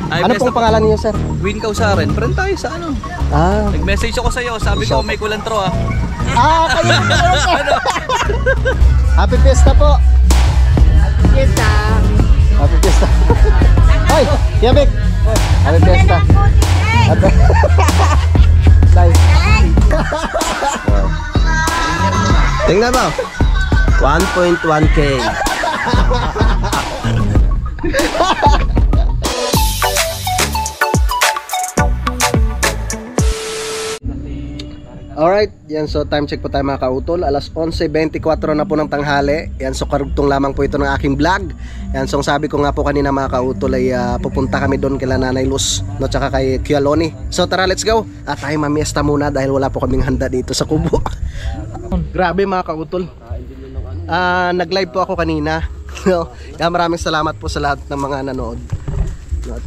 Ano pong pangalan niyo, sir? Win Kausaren. Friend tayo sa ano. Ah. Nag-message ako sa iyo. Sabi ko may kulantro ah. Kayo. Happy Fiesta po. Kita. Happy Fiesta. Hoy, Yabik. Happy Fiesta. Nice. Tingnan mo. 1.1K. Alright, yan, so time check po tayo mga kautol. Alas 11:24 na po ng tanghali. Yan, so karugtong lamang po ito ng aking vlog. Yan, so sabi ko nga po kanina mga kautol ay pupunta kami doon kila Nanay Luz, no, tsaka kay Kuya Loni. So tara, let's go. At tayo mamiesta muna dahil wala po kaming handa dito sa kubo. Grabe mga kautol. Nag-live po ako kanina. Yan, maraming salamat po sa lahat ng mga nanood. At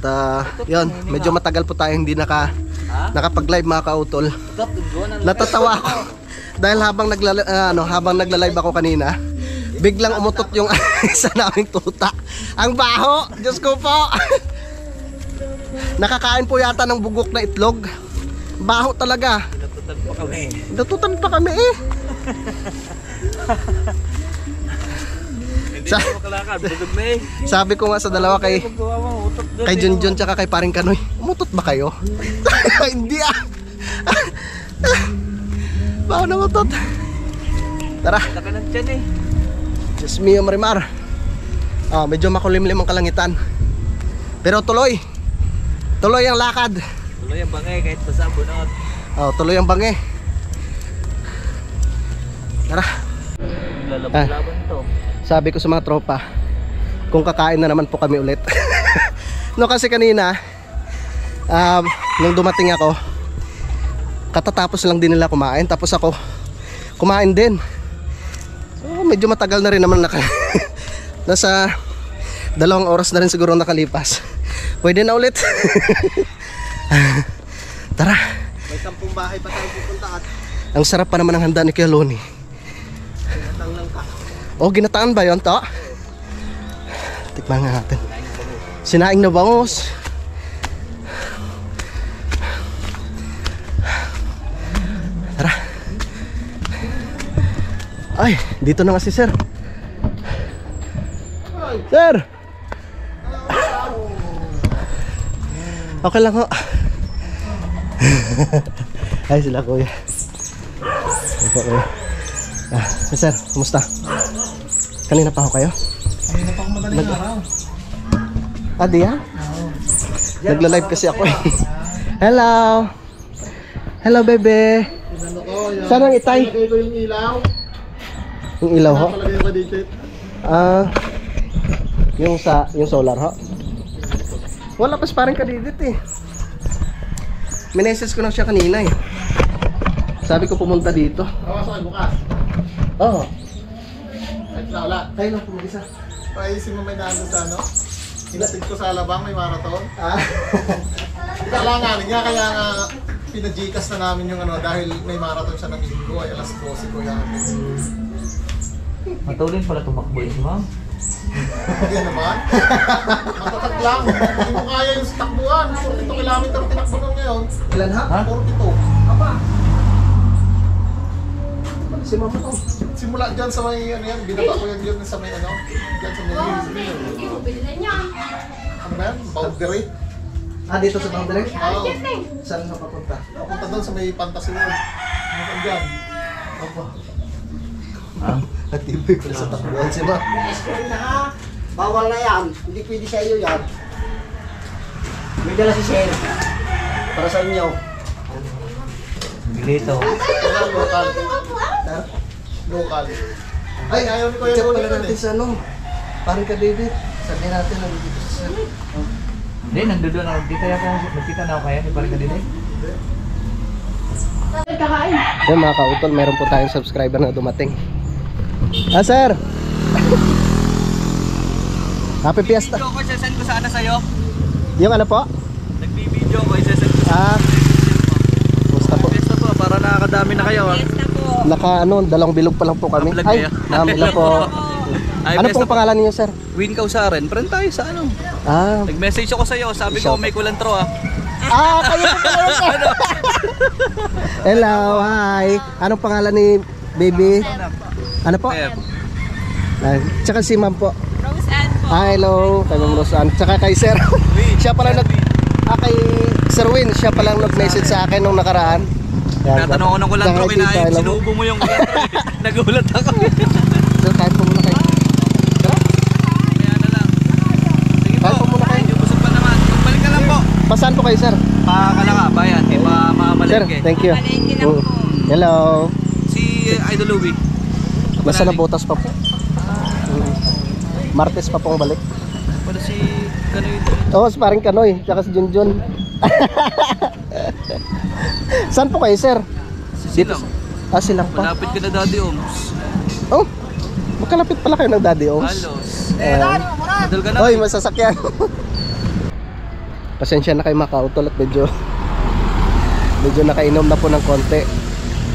yun, medyo matagal po tayo hindi nakapag-live mga kautol. Natatawa ako dahil habang nagla-live ako kanina, biglang umutot yung isa naming tuta. Ang baho, Diyos ko po. Nakakain po yata ng bugok na itlog. Baho talaga. Natutan pa kami eh. Sabi ko nga sa dalawa kay Junjun tsaka kay Paring Kanoy, umutot ba kayo? Hindi ah. Baho na utot. Tara. Diyos mio Marimar. Medyo makulimlim ang kalangitan. Pero tuloy ang lakad. Tuloy ang bangay kahit basa bunot. Tuloy ang bangay. Tara. Lalaban to. Sabi ko sa mga tropa, kung kakain na naman po kami ulit. No, kasi kanina nung dumating ako, katatapos lang din nila kumain, tapos ako kumain din. So medyo matagal na rin naman nasa 2 oras na rin siguro nakalipas. Pwede na ulit. Tara. May 10 bahay pa tayo pupunta at ang sarap pa naman ng handa ni Kuya Loni. Ginataan ba yun to? Tikman nga natin. Sinaing na bangus. Tara. Ay, dito na nga si sir. Sir! Okay lang ho. Ay, sila kuya. Sir, kumusta? Kanina pa ako kayo? kanina pa ako madaling araw. Diyan? Oo. Nagla-live kasi ako eh. Hello! Hello, bebe! Saan ang itay? Nalagay ko yung ilaw. Yung ilaw ho? Nalagay ko dito. Yung solar ho? Wala pas parang kadidit eh. Mineses ko na siya kanina eh. Sabi ko pumunta dito. Kawasan bukas. Oo. Kahit na wala. Kayo lang pumagisa. Paisip mo may nandun sa ano? Sinatid ko sa Alabang, may marathon. Kailangan nga, kaya nga pinajikas na namin yung ano dahil may marathon siya ng linggo ay alas 12 ko yan. Matulin pala tumakbo yun, ma'am. Yan naman. Matatag lang. Hindi mo kaya yung takbuhan. 42 kilometer tinakbo nun ngayon. Ilan ha? 42. Apa? Si mama ko. Simula dyan sa may ano yan, binaba ko yan sa may ano, dyan sa may ano ba yan? Boundary. Dito sa boundary? Oo. Saan na papunta? Punta doon sa may Fantasy World. Ano dyan? Opo. Natibay ko sa takbuhan si ma. Bawal na yan. Hindi pwede sa iyo yan. May dala si Sir. Para sa inyo. Bilito. Local. Local. Ay, ayaw ni Kuya Check Loni pala yun natin eh. sa ano. Parang ka David. Sabihin natin lang dito sa sir. Hindi, nandoon na. Nagkita na ako kaya. Di pa rin ka din eh. Yan mga kautol, meron po tayong subscriber na dumating. Sir! Happy Fiesta! Video ko, sasend ko sana sa'yo. Yung ano po? Nagbibideo ko, sasend ko Gusto po. Fiesta po, para nakakadami na kayo. Naka 2 bilog pa lang po kami. Vlog Ay, kayo. ma'am, ilan po? Ay, Ano best pong na- pangalan niyo, sir? Win Kausaren. Friend tayo sa ano. Ah, Nag-message ako sa'yo. Sabi ko may kulantro ah. kayo po pala yun, sir. Hello, hi. Anong pangalan ni baby? Ano po? Pep. Tsaka si ma'am po. Roseanne po. Hello, kay Ma'am Rosan. Tsaka kay Sir. Siya pala kay Sir Win, siya pala nag-message sa akin nung nakaraan. Tinatanong ko ng kulantro, Tsaka kinain, tita, sinubo mo yung kulantro. Nagulat ako. Sir, kahit po muna kayo. Kaya na lang. Sige Kahit po po. muna kayo. Medyo busog pa naman. Balik ka lang po. Pasaan po kayo, Sir? Pakalaka, bayan. Kay pa Sir, mamamalengke. thank you. Palengke lang po. Hello. Si Idol Louie. Nasa nabotas pa po. Martes pa pong balik. Para si Kanoy. Oo, parang Kanoy. Tsaka si Junjun. Saan po kayo, Sir? Si Silang. Silang pa. Malapit ka na Daddy Oms. Oh, magkalapit pala kayo ng Daddy Oms. Halos. Idol ka na. Hoy, masasakyan. Pasensya na kayo mga kautol at medyo nakainom na po ng konti.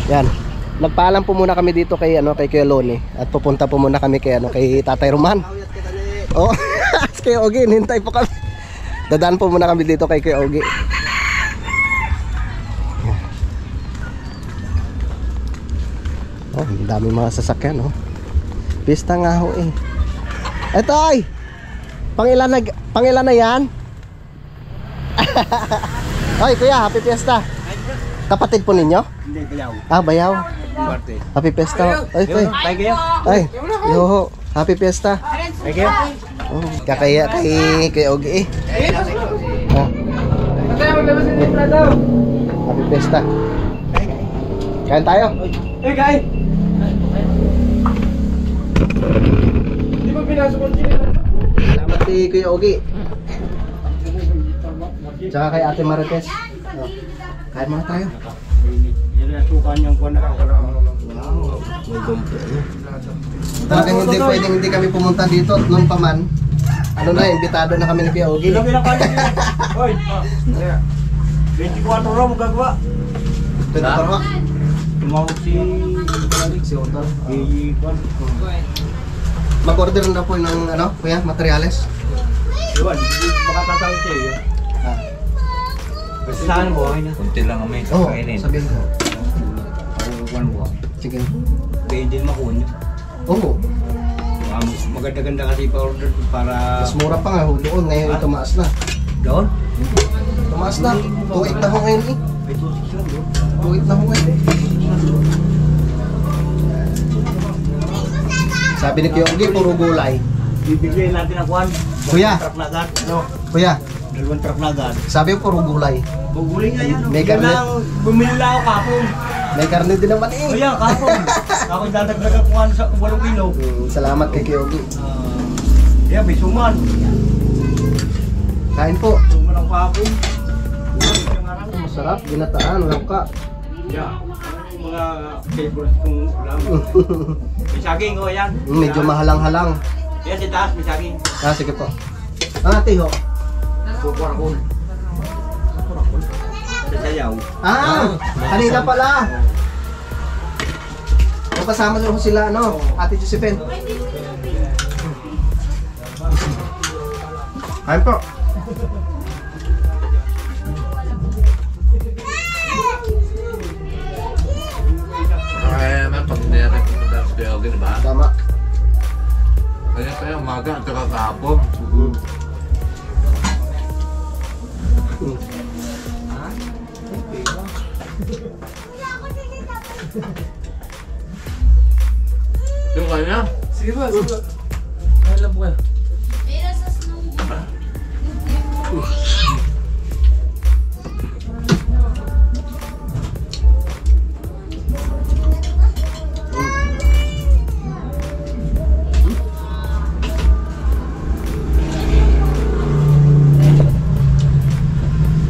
Yan. Nagpaalam po muna kami dito kay Kuya Loni at pupunta po muna kami kay Tatay Roman. Oh, kay Ogie, hintay po kami. Dadaan po muna kami dito kay Kuya Ogie. Oh, ang daming mga sasakyan, oh. Pista nga ho eh. Eto ay. Pangilan na yan? Oy, kuya, happy fiesta. Kapatid po ninyo? Hindi, bayaw. Ah, bayaw. Happy fiesta. Ay, Thank you. ay. Yo, happy fiesta. Thank you. Oh, kakaya kay Ogie eh. Ah. Happy fiesta. Kain tayo. Hey, guys. Di ba pinasok ko sila? Salamat kay Kuya Ogie. Tsaka kay Ate Marites. Oh. Kain muna tayo. Yan na sukan yung kuwan na Talagang hindi kami pumunta dito at nung paman. Imbitado na kami ni Kuya Ogie. Ilang kayo? Hoy. 24 raw mo gagawa. Pwede pa ro. Tumawag si Otto. Kuwan. Mag-order na po ng Kuya, materyales. Iwan, baka tatawag siya yun. Ah. Saan mo? Kunti lang kami Oo, kainin. sabihin ko. Kuwan mo. Sige. Pwede din makun. Oo. Maganda-ganda kasi pa-order para... Mas mura pa nga ho doon. Ngayon tumaas na. Doon? Tumaas na. 2.8 na ho ngayon eh. May 2.6 lang doon. 2.8 na ho ngayon. Sabi ni Kuya Ogie, puro gulay. Bibigyan natin ang kuwan. Kuya. Truck na agad. No? Kuya, Dalawang truck na agad. sabi ko puro gulay. Buguling nga yan. May Yan karne. lang, bumili lang ako kapon. May karne din naman eh. O yan, kapon. Ako dadagdag ang kuwan sa 8 kilo. Salamat kay Kuya Ogie. Yan, may suman. Kain po. Suman ang kapon. Masarap, ginataan, langka. Yan. Mga favorite kong ulam. May saging o yan. Medyo mahalang-halang. Yan si taas, may saging. Sige po. Tiho. Kukurakul. Sa sayaw. Kanina pala. Kasama sila, Ate Josephine. Kain po. Kaya naman pag nire mo dahil sa yoga, diba? Tama. Kaya umaga at saka kahapon. Yung kanya? Sige ba, sige ba. Kaya lang po kayo.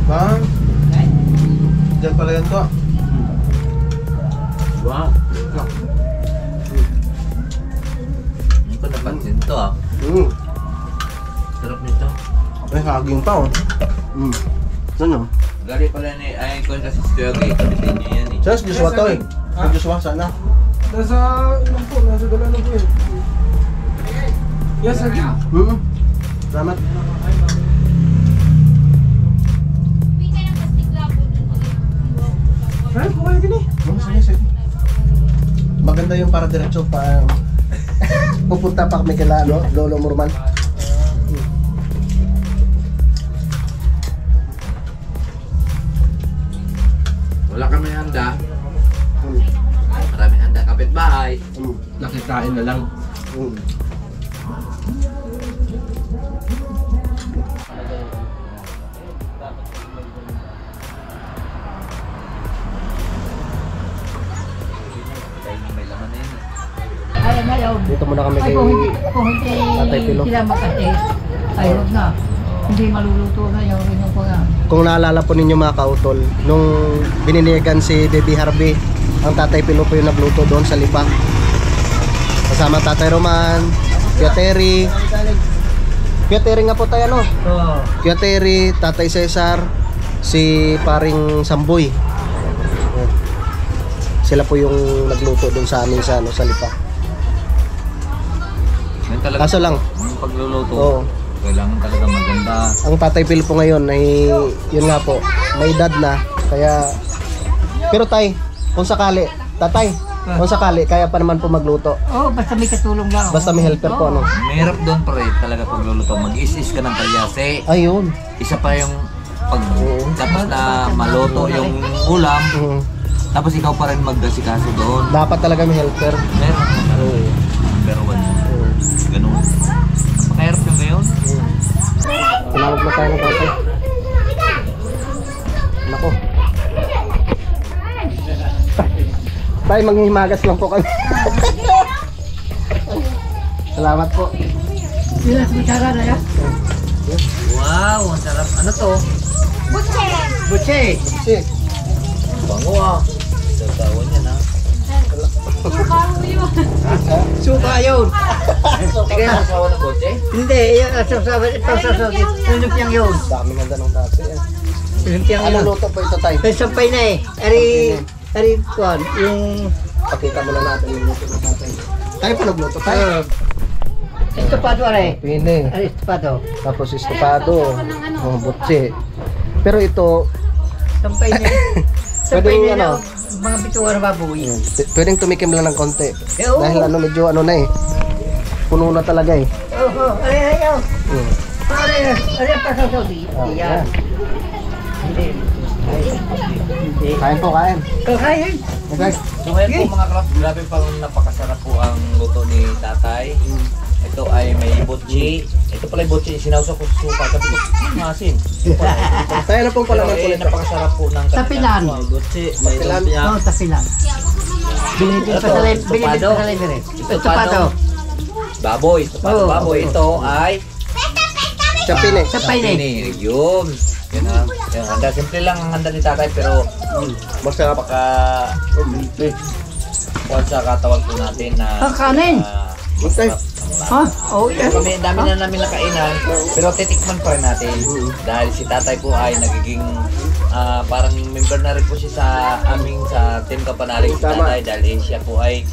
Bang. Diyan pala yan to. Wow. Hindi ko napansin to ah. Sarap nito. Ay, haging pa Saan Gali pala ni ay ko kasi si yoga, kapitin niya yan eh. Saan si Joshua to eh? Si Joshua, sana? Nasa dala na po yun. Yes, sir. Salamat. Ay, kumain din eh. Sige. Maganda yung para diretso pa. Pupunta pa kami kila Lolo Murman. Wala kami handa. Maraming handa kapitbahay. Nakitain na lang. May laman na yun. Ay, ngayon. Dito muna kami Ay, kay kung hindi Tatay Pilo. sila makati, ay huwag na. Hindi maluluto na yung rinong ko nga. Kung naalala po ninyo mga kautol, nung bininigan si Baby Harvey, ang Tatay Pilo po yung nagluto doon sa Lipa. Kasama Tatay Roman, Kuya Terry. Kuya Terry nga po tayo, no? Kuya Terry, Tatay Cesar, si Paring Samboy. Sila po yung nagluto doon sa amin sa Lipa. Yan talaga. Kaso lang, Yung pagluluto, Oo. kailangan talaga maganda. ang Tatay Pilo po ngayon ay yun nga po, may edad na kaya pero tay, kung sakali, tatay, kung sakali kaya pa naman po magluto. Oo, basta may katulong lang. Basta may helper po ano. Mahirap doon pre, talaga pagluluto. Mag-is-is ka ng kalyase. Ayun. Isa pa yung pag Oo. tapos na maluto yung ulam, Mhm. tapos ikaw pa rin magdasikaso doon. Dapat talaga may helper. Meron na number one. Ganun. Napakahirap yung ngayon. Tinawag na tayo ng tatay. Nako. Tay, manghimagas lang po kami. Salamat po. Yun ang kutsara na yan. Wow, ang sarap. Ano to? Butse! Si, Bango ah. Tatawan yan ah. Suka yun! Tingnan mo sa ng kotse? Hindi, yung sasabi, itong sasabi, yung lumpiang yun. daming handa ng tatay. Lumpiang Ano yun. luto po ito tay? May sampay na eh. Ari, kuwan, yung Pakita mo na natin yung luto ng tatay. Tayo pa nagluto tayo. estopado ari. Pili. Ari, estopado. Tapos estopado. Oh, butse. Pero ito, Sampay na Pwede Sampay yung na ano? mga bituwa na baboy. pwedeng tumikim lang ng konti. Oo. Dahil ano medyo ano na eh. Puno na talaga eh. Oo, ari, ari, Hmm. ari, ang pasasabi. Yan. Hindi. Hindi. Kain po, kain. Kakain. Okay. So ngayon po mga krap, grabe pang napakasarap po ang luto ni tatay. Ito ay may butchi. Ito pala yung butchi, sinawsaw ko sa suka. Sabi ko, masin. Tayo na pong palaman po Pero nito. napakasarap po ng Tapilan. May butchi, may Tapilan. lumpia. Oo, tapilan. Binibig pa sa libre. Estopado. Baboy, estopado Oo. baboy. Ito ay Chapin eh. Sampay na eh. ini. Yun. Yan ang handa. Simple lang ang handa ni tatay pero Masarap. baka kung sa katawag po natin na Ang kanin. Okay. Ha? Oo, yan. Kami, dami na namin nakainan, pero titikman pa rin natin. Dahil si tatay po ay nagiging parang member na rin po siya sa aming sa Team Kapanalig si Tama. tatay dahil siya po ay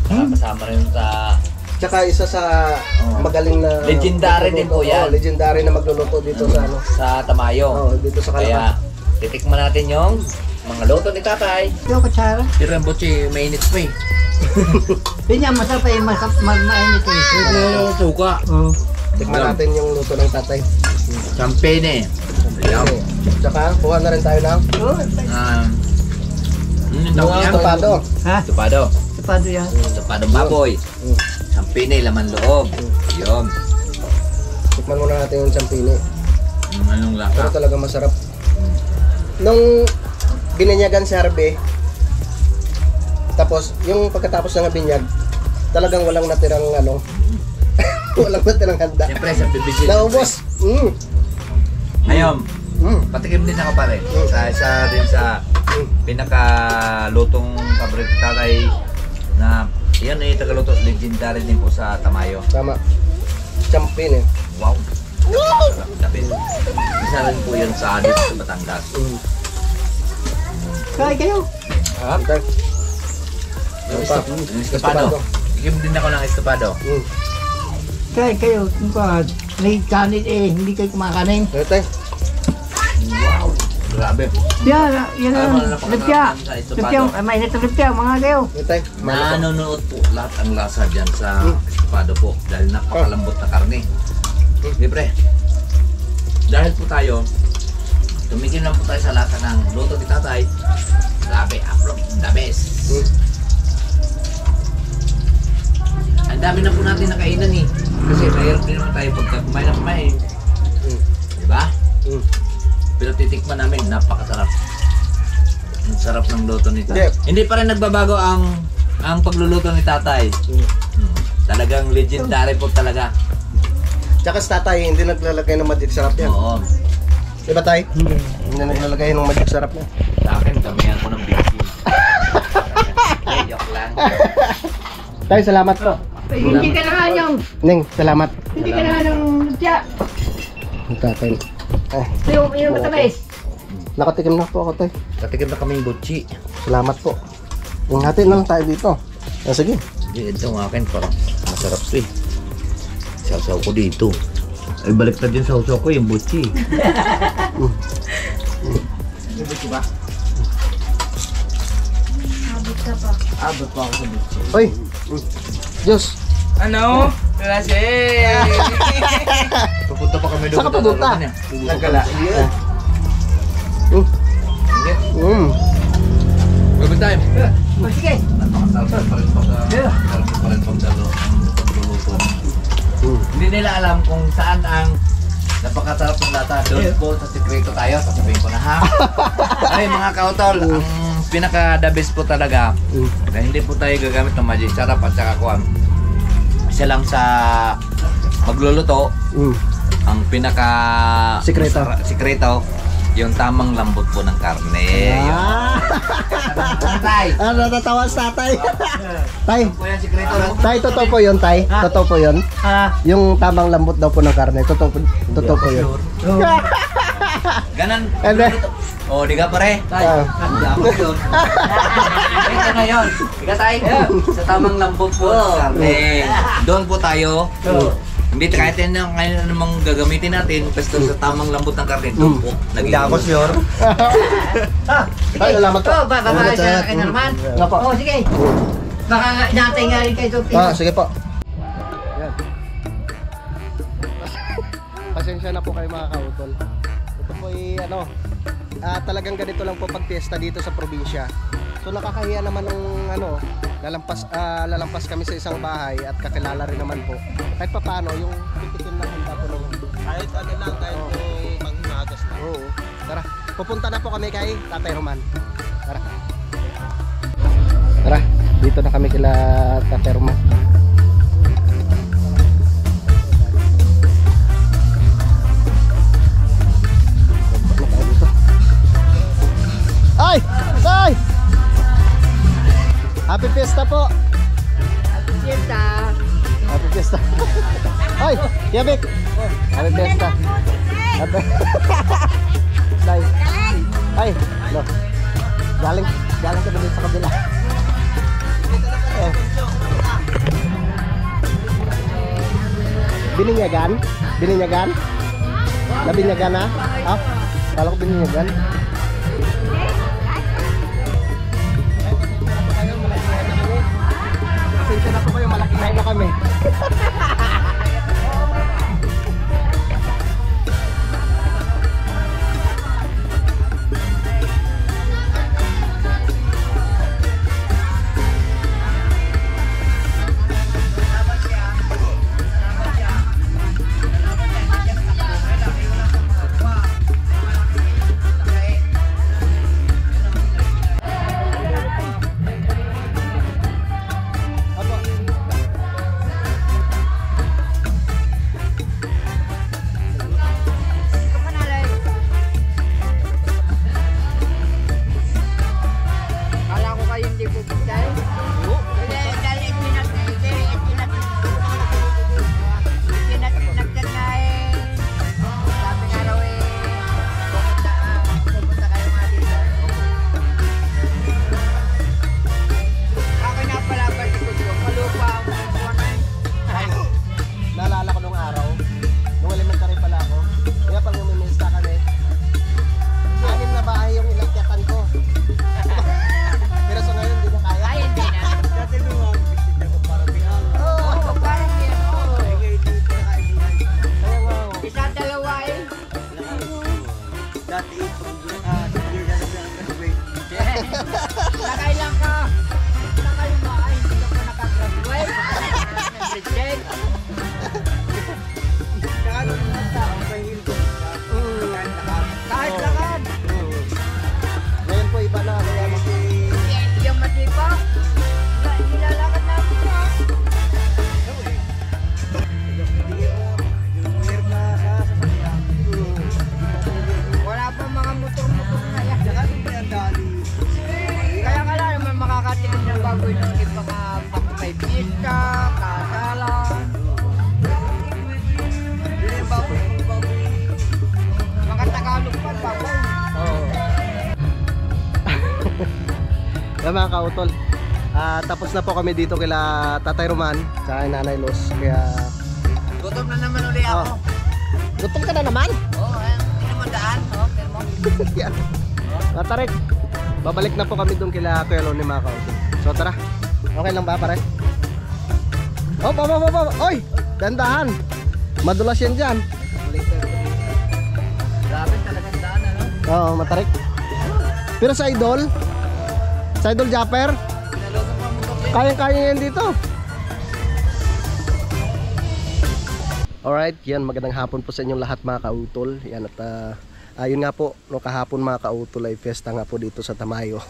kasama rin sa Tsaka isa sa magaling na Legendary din po yan. Oo, legendary na magluluto dito sa ano. Tamayo. Oo, dito sa Kaya Calapa. titikman natin yung mga luto ni tatay. Yung kutsara. Pero yung butchi, mainit pa eh. Yun yan, masarap eh. Mainit eh. Suka. Oo. Tikman natin yung luto ng tatay. Champagne eh. Ayan. Tsaka kuha na rin tayo ng Yung tawag niya? estopado. Ha? Estopado. Estopado yan. Estopado baboy. Champagne, laman loob. Yun. Tikman muna natin yung champini. Anong Pero lasa? talaga masarap. Nung bininyagan si Harvey, tapos yung pagkatapos ng binyag, talagang walang natirang ano, walang natirang handa. Siyempre sa BBC. Naubos. Ngayon, Mm. patikim din ako pare. Sa isa din sa pinakalutong paborito tatay na yan ay tagaluto. Legendary din po sa Tamayo. Tama. Champin eh. Wow. Sabi, isa rin po yun sa dito sa Batangas. Kaya kayo. Okay. Yung estopado. Tikim din ako ng estopado. Kayo, may kanin hindi kayo kumakanin. Ito tayo. Grabe. Yan ang lupya. Sa Lupya, mainit ang lupya, mga kayo. Ito tayo. Nanonood po lahat ang lasa dyan sa estopado po dahil napakalambot na karne. Libre. Dahil po tayo, tumikim lang po tayo sa lasa ng luto ni tatay. Grabe, apro, the best. Ang dami na po natin nakainan eh. Kasi mahirap din naman tayo pagka kumain na kumain. Diba? Pero titikman namin, napakasarap. Ang sarap ng luto ni tatay. Hindi pa rin nagbabago ang pagluluto ni tatay. Talagang legendary po talaga. Tsaka sa tatay, hindi naglalagay ng magic sarap yan. Oo. Diba tay? Hindi naglalagay ng magic sarap yan. Sa akin, kamihan ko ng big deal. Joke lang. Tay, salamat po. Hindi ka na nga yung, Ning, salamat. hindi ka na nga ng lupya. Tatay. Yung matamis. Nakatikim na po ako tay. Katikim na kaming butchi. Salamat po. Yung natin na lang tayo dito. Sige. Ito ang akin, parang masarap to eh. Sausaw ko dito. Ay, balik na din sausaw ko yung butchi. May butchi ba? Abot ka pa. Abot pa ako sa butchi. Uy! Diyos! Ano? Kasi... Pupunta pa kami doon. Saan ka pupunta? Nagala. Good time. Sige. Napakasarap pa rin pagdalo ang pagluluto. Hindi nila alam kung saan ang napakasarap ng lata. Doon po sa sikreto tayo, sasabihin ko na ha. Ay mga kautol, ang pinaka the best po talaga na hindi po tayo gagamit ng magic sarap at saka kuwan. Isa lang sa magluluto, ang pinaka sikreto, yung tamang lambot po ng karne. Tay! Natatawa sa tatay. Tay! Po yan sikreto. Tay, totoo po yun, tay. Totoo po yun. Yung tamang lambot daw po ng karne. Totoo po yun. Ganon. Ede. Oh, di ka pare. Tay. Dapat yun. Ito na yun. Di ka tay. Sa tamang lambot po ng karne. Doon po tayo. Hindi kahit yan yung ngayon namang gagamitin natin, basta sa tamang lambot ng karne, doon po. Hindi ako sure. Tay, salamat po. Baka sa akin na naman. Opo. Sige. Baka inatay nga rin kayo. Sige po. Yan. Pasensya na po kayo mga kautol. Ito po ay talagang ganito lang po pag fiesta dito sa probinsya. So nakakahiya naman nung lalampas kami sa isang bahay at kakilala rin naman po. Kahit pa paano yung titikim ng handa po nung kahit lang kahit po manghimagas na. Oo. Tara, pupunta na po kami kay Tatay Roman. Tara, dito na kami kila Tatay Roman. Ay! Ay! Happy Fiesta po! Happy Fiesta! Happy Fiesta! Ay! Yabik! Happy Fiesta! Happy... Day! Ay! No. Galing ka doon sa kabila. Bininyagan? Bininyagan? Nabinyagan na? Ah? Kala ko bininyagan. Pasensya na po kayo, malaki na kami. Dati ito, sige na lang graduate. Nakailang ka? Nakailang ba? Ay, hindi ka pa nakagraduate. Reject. Kano naman tao, pahil ko. Kahit lakad. Ngayon po iba na kaya Yung matipa. Nilalakad namin pa. Wala pa mga motor-motor na yan. Kaya ka lang naman makakatikin ng baboy ng ibang may pista, kasalan. Mga Tagalog pa, baboy. Yan mga kautol, tapos na po kami dito kila Tatay Roman sa Nanay Luz. Kaya Gutom na naman uli ako. gutom ka na naman. Oo, hindi naman daan. Okay mo. Yan. Tarik, babalik na po kami doon kila Kuya Loni mga kautol. So tara, okay lang ba pare? Oh, oy, dandahan. Madulas yan dyan. Grabe talagang daan, ano? Oo, matarik. Pero sa Idol Japper, kaya-kaya yan dito. Alright, yan, magandang hapon po sa inyong lahat mga kautol. Yan at ayun nga po, no, kahapon mga kautol ay fiesta nga po dito sa Tamayo.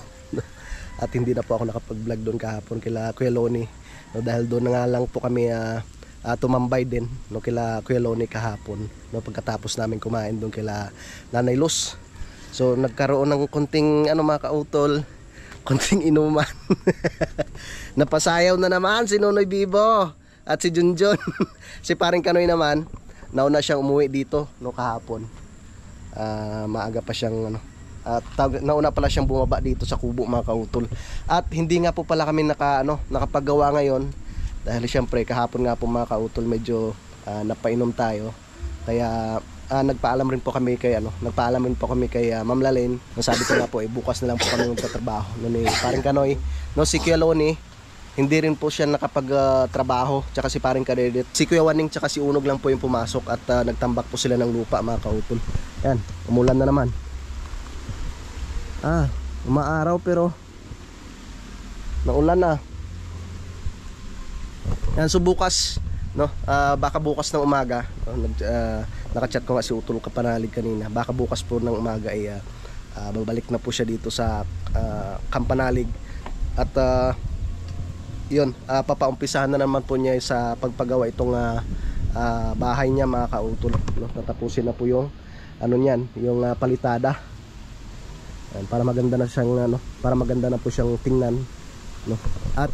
At hindi na po ako nakapag-vlog doon kahapon kila Kuya Loni, no, dahil doon na nga lang po kami tumambay din, no, kila Kuya Loni kahapon, no, pagkatapos namin kumain doon kila Nanay Luz. So nagkaroon ng konting mga kautol, konting inuman. Napasayaw na naman si Nonoy Bibo at si Junjun. Si Paring Kanoy naman, nauna siyang umuwi dito no kahapon. Maaga pa siyang nauna pala siyang bumaba dito sa kubo mga kautol. At hindi nga po pala kami nakapagawa ngayon dahil siyempre kahapon nga po mga kautol medyo napainom tayo. Kaya nagpaalam rin po kami kay Ma'am Lalaine. Sabi ko nga po bukas na lang po kami magtatrabaho no ni Paring Kanoy. No si Kuya Loni, hindi rin po siya nakapagtrabaho, tsaka si Paring Kadedet. Si Kuya Waning tsaka si Unog lang po yung pumasok at nagtambak po sila ng lupa mga kautol. Yan, umulan na naman. Umaaraw pero naulan na. Yan, so bukas, no, baka bukas ng umaga, no, nakachat ko nga si Utol Kapanalig kanina. Baka bukas po ng umaga ay babalik na po siya dito sa Kampanalig. At yun, papaumpisahan na naman po niya sa pagpagawa itong bahay niya mga kautol, no? Tatapusin na po yung yung palitada. Para maganda na siyang para maganda na po siyang tingnan, no? At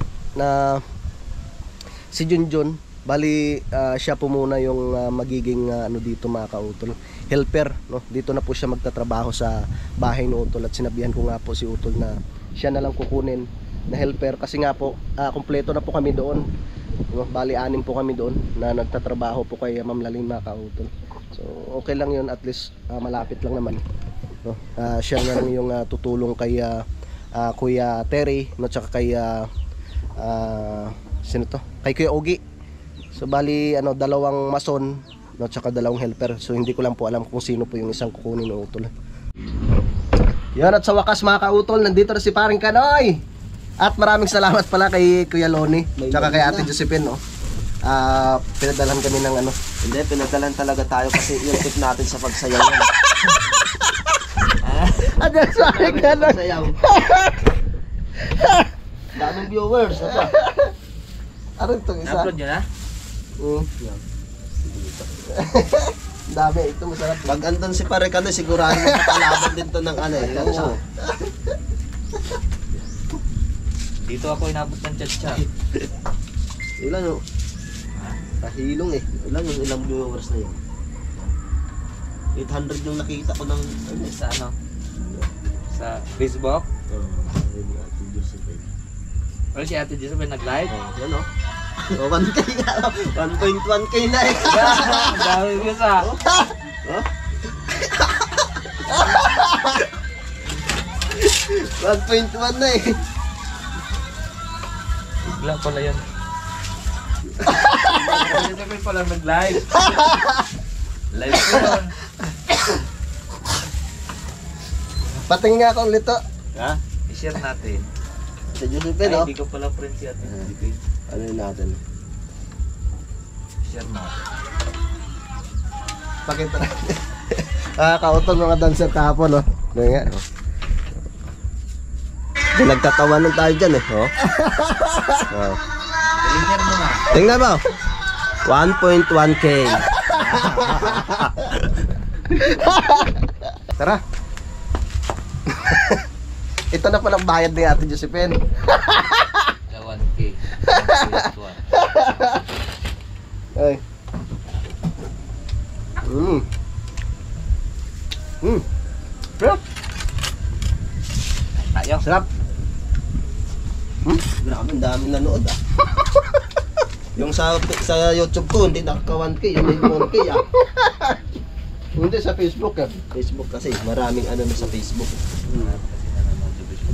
si Junjun, bali siya po muna yung magiging dito mga kautol, helper, no? Dito na po siya magtatrabaho sa bahay ni Utol at sinabihan ko nga po si Utol na siya na lang kukunin na helper kasi nga po kumpleto na po kami doon, no? Bali 6 po kami doon na nagtatrabaho po kay Ma'am Lalaine mga kautol. So okay lang yun, at least malapit lang naman, no? Siya na lang yung tutulong kay Kuya Terry, no, tsaka kay sino to? Kay Kuya Ogi. So bali 2 mason, no, tsaka 2 helper. So hindi ko lang po alam kung sino po yung isang kukunin ng Utol. Yan, at sa wakas mga kautol, nandito na si Paring Kanoy. At maraming salamat pala kay Kuya Loni, tsaka kay Ate Josephine, no. Pinadalhan kami ng Hindi, pinadalhan talaga tayo kasi yung tip natin sa pagsayaw yan. Ayan, sa Paring Kanoy. Sayaw. Daming viewers, Ano itong isa? Na-upload nyo na? Dami, ito masarap. Pag andun si Paring Kanoy, sigurado makakalaban din to ng Oo. Dito ako inabot ng chat-chat. Ilan kahilong Ilan yung ilang viewers na yun? 800 yung nakita ko ng Sa sa Facebook? Pero si Ate Josephine nag-live? Yan 1K 1.1K na Dami ko sa. 1.1 na Bigla pala yan. Josephine pala nag-live. Live ko yun. Patingin nga ako ulit to. Ha? I-share natin. Sa Josephine, Ay, no? hindi ko pala friend si Ate Josephine. Ano yun natin? Share natin. Pakita natin. Kautol mga dancer kahapon, no? Ano nga, no? Nagtatawanan tayo dyan, eh. Oh. Oh. I-share mo nga. Tingnan mo. 1.1K. Tara. Ito na palang bayad ni Ate Josephine. Sa 1K. Ay. Sarap. Tayo. Sarap. Grabe, ang daming nanood ah. Yung sa YouTube ko, hindi nakaka 1K, yung may 1K ah. Hindi sa Facebook ah. Facebook kasi, maraming ano na sa Facebook.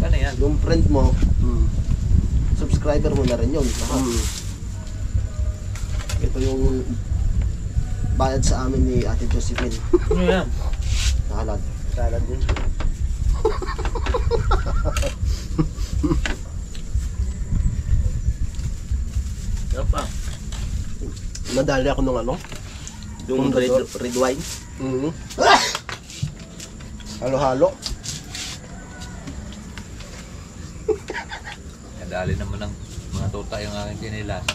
Ano yan? Yung friend mo, subscriber mo na rin yun. Ito yung bayad sa amin ni Ate Josephine. Ano yan? Salad. Salad din. Sarap pa. Nadali ako nung ano? Yung red wine. Halo-halo. Nadali naman ng mga tuta yung aking kinilas.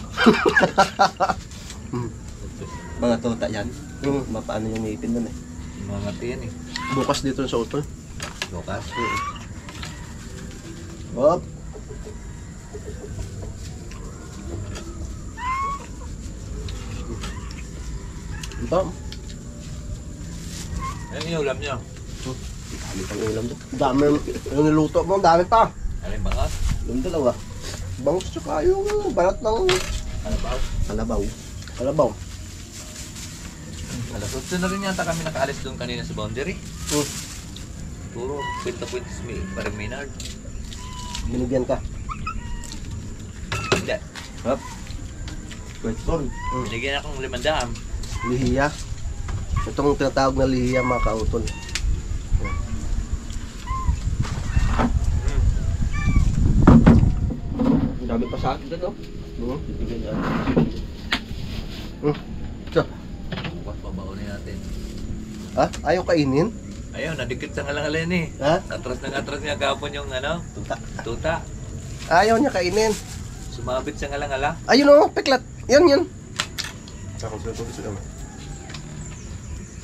Mga tota yan. Paano yung ngipin nun eh. Mga ngati yan eh. Bukas dito sa utol. Bukas. Hop. Ito. Ano yung ulam niyo? Dami pang ulam doon. Dami yung niluto mo. Dami pa. Aling bangat? Yung dalawa. Bangus tsaka yung balat ng Kalabaw? kalabaw. Kalabaw. Alas 8 na rin yata kami nakaalis doon kanina sa boundary. Puro pinta-pintis may parang Maynard. Binigyan ka. Hindi. Hop. Wait corn. Binigyan akong 500. Lihiya. Itong tinatawag na lihiya mga kautol. Ang dami pa sa akin doon, no? Bibigyan niya. Ito. Bukas pabaunin natin. Ha? Ayaw kainin? Ayaw, nadikit sa ngalangalan eh. Ha? Atras niya gapon yung ano, Tuta. tuta. Ayaw niya kainin. Sumabit sa ngalangala. Ayun o, peklat. Yan. Ako sa ito gusto naman.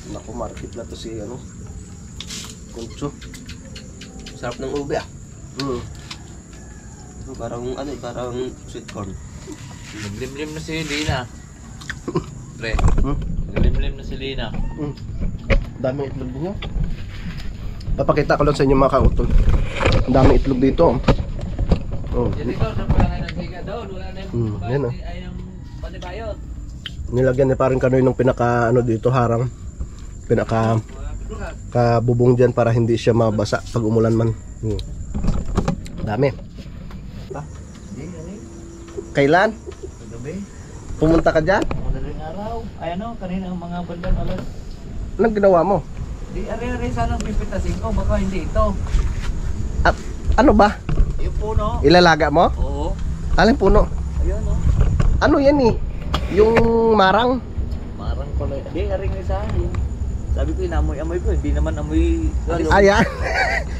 Naku, market na to si ano. Kuncho. Sarap ng ube ah. Parang ano eh, parang sweet corn. Naglimlim na si Lina. Pre. Naglimlim na si Lina. Daming itlog niyo. Papakita ko lang sa inyo mga kautol. Ang daming itlog dito. Oh. Jadi ko sa palangay ng higa doon, wala na yung Yan oh. ay yung panibayot. Nilagyan ni parang kanoy ng pinaka ano dito harang. Pinaka kabubong diyan para hindi siya mabasa pag umulan man. Dami. Kailan? Gabi. Pumunta ka diyan? Madaling araw. Ay ano, kanina ang mga bandang alas. Anong ginawa mo? Di ari-ari sanang pipitasin ko, baka hindi ito. Ano ba? Yung puno. Ilalaga mo? Oo. Alin puno? Ayun oh. Ano yan eh? Yung marang? Marang pala. Di aring isa. Sabi ko inamoy-amoy ko, hindi naman amoy. Ano? Ayan.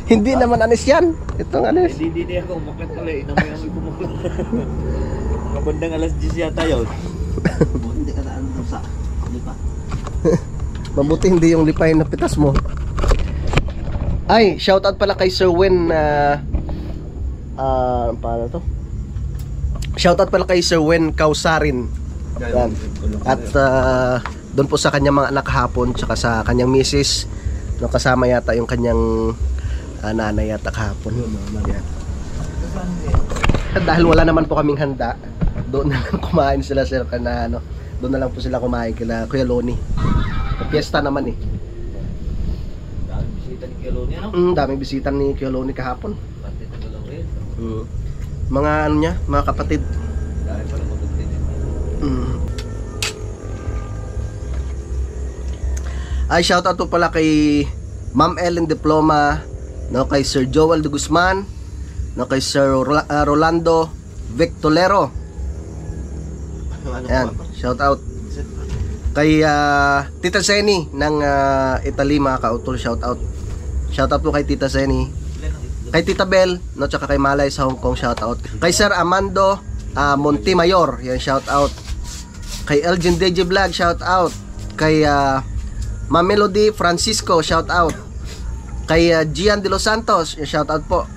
Hindi naman anis yan. Itong anis. Hindi ako umakit pala. Inamoy-amoy ko maklat. Mga bandang alas 10 yata yun. Hindi ka naan doon sa, di ba? Mabuti hindi yung lipay na pitas mo. Ay, shoutout pala kay Sir Wen na paano to? Shoutout pala kay Sir Wen Kausarin. Yan. At doon po sa kanyang mga anak kahapon tsaka sa kanyang misis no, kasama yata yung kanyang nanay yata kahapon. Yan. At dahil wala naman po kaming handa, doon na lang kumain sila na ano, doon na lang po sila kumain kila Kuya Loni. Fiesta naman eh. Daming bisita ni Keloni, ano? Daming bisita ni Kuya Loni kahapon. Pati na galawin. Mga ano niya, mga kapatid. Dahil pala magagawin. Ay, shoutout po pala kay Ma'am Ellen Diploma, no, kay Sir Joel de Guzman, no, kay Sir Rolando Victolero. Ayan, shout out. Kay Tita Zeni ng Italy, mga kautol, shout out. Shout out po kay Tita Zeni. Kay Tita Bel, no, tsaka kay Malay sa Hong Kong, shout out. Kay Sir Amando Montemayor, yan, shout out. Kay Elgin DJ Vlog, shout out. Kay Ma'am Melody Francisco, shout out. Kay Gian de los Santos, shout out po.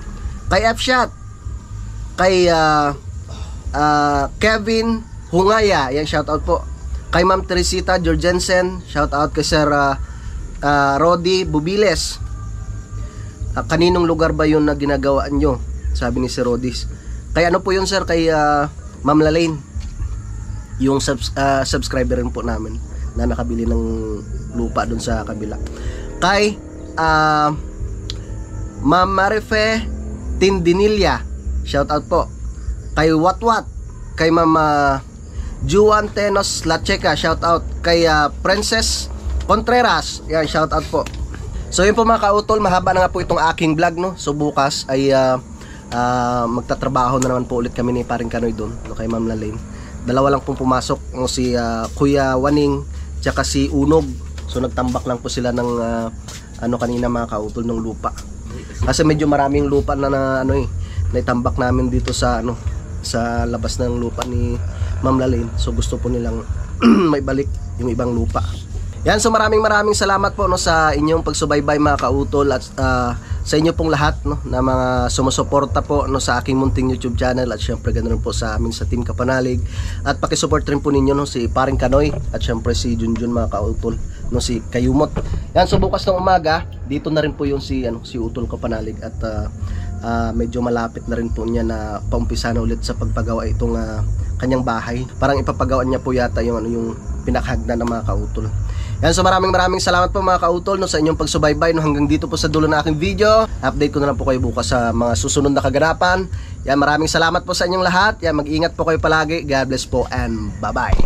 Kay F-Shot. Kay Kevin Hungaya, yan, shout out po. Kay Ma'am Teresita Jorgensen, shout out. Kay Sir Rodi Bubiles. Kaninong lugar ba yun na ginagawa nyo? Sabi ni Sir Rodis. Kay ano po yun, sir? Kay Ma'am Lalaine, yung subscriber rin po namin na nakabili ng lupa dun sa kabila. Kay Ma'am Marife Tindinilla, shout out po. Kay Watwat. Kay Ma'am Juan Tenos Lacheca, shout out. Kay Princess Contreras, yan, shout out po. So yun po mga kautol, mahaba na nga po itong aking vlog, no. So bukas ay magtatrabaho na naman po ulit kami ni Paring Kanoy doon, no, kay Ma'am Lalaine. Dalawa lang pong pumasok, no, si Kuya Waning tsaka si Unog. So nagtambak lang po sila ng kanina mga kautol ng lupa. Kasi medyo maraming lupa na naitambak namin dito sa sa labas ng lupa ni Ma'am Lalaine. So gusto po nilang may balik yung ibang lupa. Yan, so maraming salamat po, no, sa inyong pagsubaybay mga kautol, at sa inyo pong lahat, no, na mga sumusuporta po, no, sa aking munting YouTube channel, at syempre ganoon po sa amin sa Team Kapanalig, at pakisupport rin po ninyo, no, si Paring Kanoy, at syempre si Junjun mga kautol, no, si Kayumot. Yan, so bukas ng umaga dito na rin po yung si Utol Kapanalig, at medyo malapit na rin po niya na paumpisa na ulit sa pagpagawa itong kanyang bahay. Parang ipapagawa niya po yata yung yung pinakhagdan ng mga kautol. Yan, so maraming salamat po mga kautol, no, sa inyong pagsubaybay, no, hanggang dito po sa dulo na aking video. Update ko na lang po kayo bukas sa mga susunod na kaganapan. Yan, maraming salamat po sa inyong lahat. Yan, mag-ingat po kayo palagi. God bless po and bye-bye.